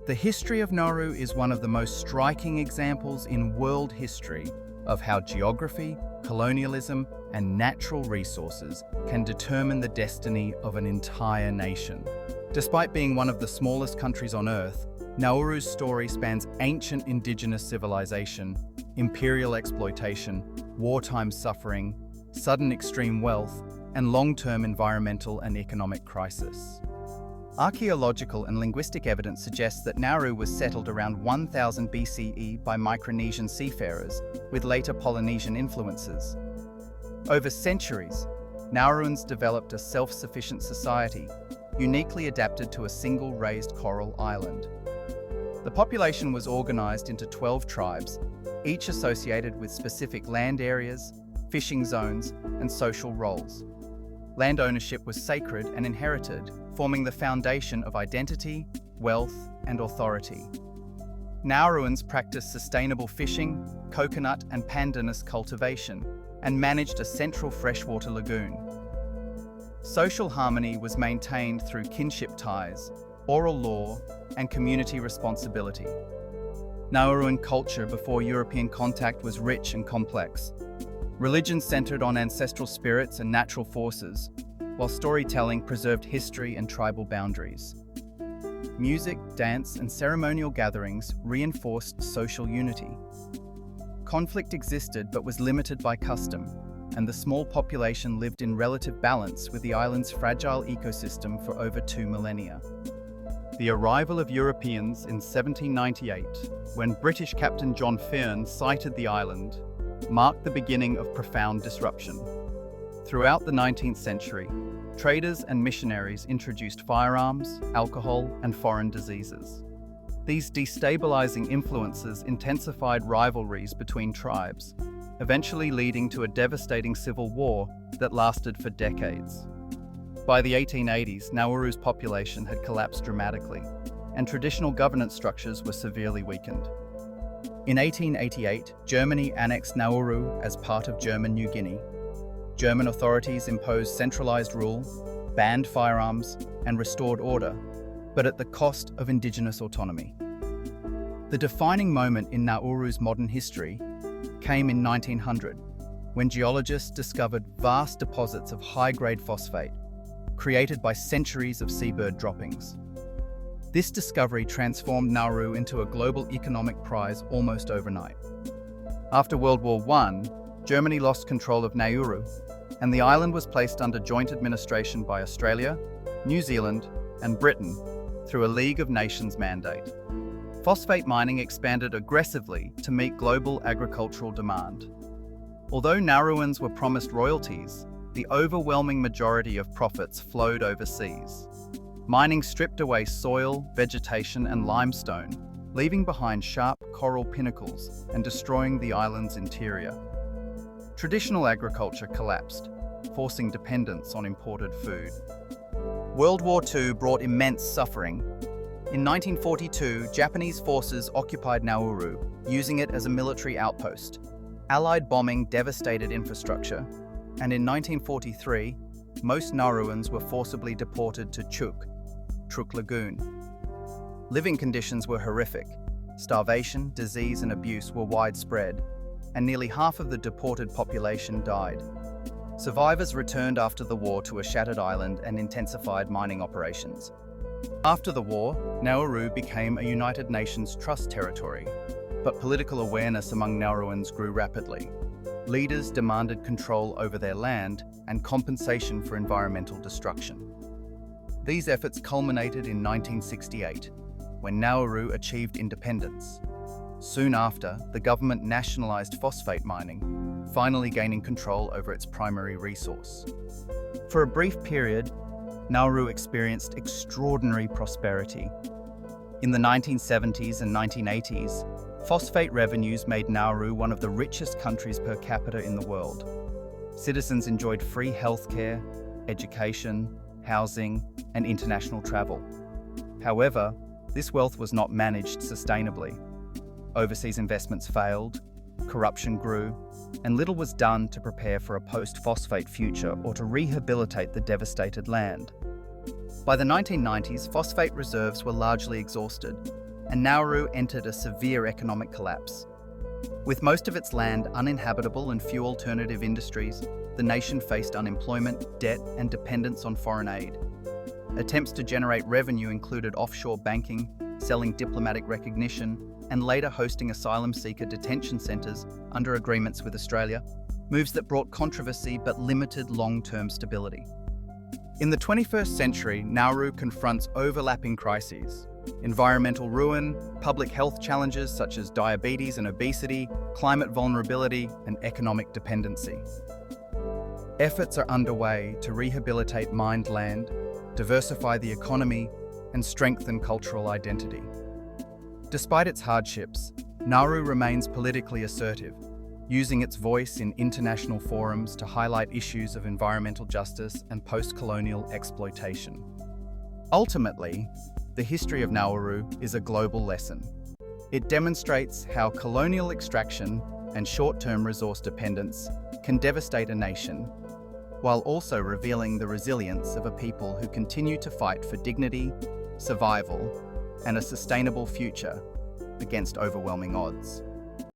The history of Nauru is one of the most striking examples in world history of how geography, colonialism, and natural resources can determine the destiny of an entire nation. Despite being one of the smallest countries on Earth, Nauru's story spans ancient indigenous civilization, imperial exploitation, wartime suffering, sudden extreme wealth, and long-term environmental and economic crisis. Archaeological and linguistic evidence suggests that Nauru was settled around 1000 BCE by Micronesian seafarers, with later Polynesian influences. Over centuries, Nauruans developed a self-sufficient society, uniquely adapted to a single raised coral island. The population was organized into 12 tribes, each associated with specific land areas, fishing zones, and social roles. Land ownership was sacred and inherited, forming the foundation of identity, wealth, and authority. Nauruans practiced sustainable fishing, coconut and pandanus cultivation, and managed a central freshwater lagoon. Social harmony was maintained through kinship ties, oral law, and community responsibility. Nauruan culture before European contact was rich and complex. Religion centered on ancestral spirits and natural forces, while storytelling preserved history and tribal boundaries. Music, dance, and ceremonial gatherings reinforced social unity. Conflict existed but was limited by custom, and the small population lived in relative balance with the island's fragile ecosystem for over 2 millennia. The arrival of Europeans in 1798, when British Captain John Fearn sighted the island, marked the beginning of profound disruption. Throughout the 19th century, traders and missionaries introduced firearms, alcohol, and foreign diseases. These destabilizing influences intensified rivalries between tribes, eventually leading to a devastating civil war that lasted for decades. By the 1880s, Nauru's population had collapsed dramatically, and traditional governance structures were severely weakened. In 1888, Germany annexed Nauru as part of German New Guinea. German authorities imposed centralized rule, banned firearms, and restored order, but at the cost of indigenous autonomy. The defining moment in Nauru's modern history came in 1900, when geologists discovered vast deposits of high-grade phosphate, created by centuries of seabird droppings. This discovery transformed Nauru into a global economic prize almost overnight. After World War I, Germany lost control of Nauru, and the island was placed under joint administration by Australia, New Zealand, and Britain through a League of Nations mandate. Phosphate mining expanded aggressively to meet global agricultural demand. Although Nauruans were promised royalties, the overwhelming majority of profits flowed overseas. Mining stripped away soil, vegetation, and limestone, leaving behind sharp coral pinnacles and destroying the island's interior. Traditional agriculture collapsed, forcing dependence on imported food. World War II brought immense suffering. In 1942, Japanese forces occupied Nauru, using it as a military outpost. Allied bombing devastated infrastructure, and in 1943, most Nauruans were forcibly deported to Truk Lagoon. Living conditions were horrific. Starvation, disease, and abuse were widespread, and nearly half of the deported population died. Survivors returned after the war to a shattered island and intensified mining operations. After the war, Nauru became a United Nations Trust territory, but political awareness among Nauruans grew rapidly. Leaders demanded control over their land and compensation for environmental destruction. These efforts culminated in 1968, when Nauru achieved independence. Soon after, the government nationalized phosphate mining, finally gaining control over its primary resource. For a brief period, Nauru experienced extraordinary prosperity. In the 1970s and 1980s, phosphate revenues made Nauru one of the richest countries per capita in the world. Citizens enjoyed free healthcare, education, housing, and international travel. However, this wealth was not managed sustainably. Overseas investments failed, corruption grew, and little was done to prepare for a post-phosphate future or to rehabilitate the devastated land. By the 1990s, phosphate reserves were largely exhausted, and Nauru entered a severe economic collapse. With most of its land uninhabitable and few alternative industries, the nation faced unemployment, debt, and dependence on foreign aid. Attempts to generate revenue included offshore banking, selling diplomatic recognition, and later hosting asylum seeker detention centres under agreements with Australia, moves that brought controversy but limited long-term stability. In the 21st century, Nauru confronts overlapping crises: environmental ruin, public health challenges such as diabetes and obesity, climate vulnerability, and economic dependency. Efforts are underway to rehabilitate mined land, diversify the economy, and strengthen cultural identity. Despite its hardships, Nauru remains politically assertive, using its voice in international forums to highlight issues of environmental justice and post-colonial exploitation. Ultimately, the history of Nauru is a global lesson. It demonstrates how colonial extraction and short-term resource dependence can devastate a nation, while also revealing the resilience of a people who continue to fight for dignity, survival, and a sustainable future against overwhelming odds.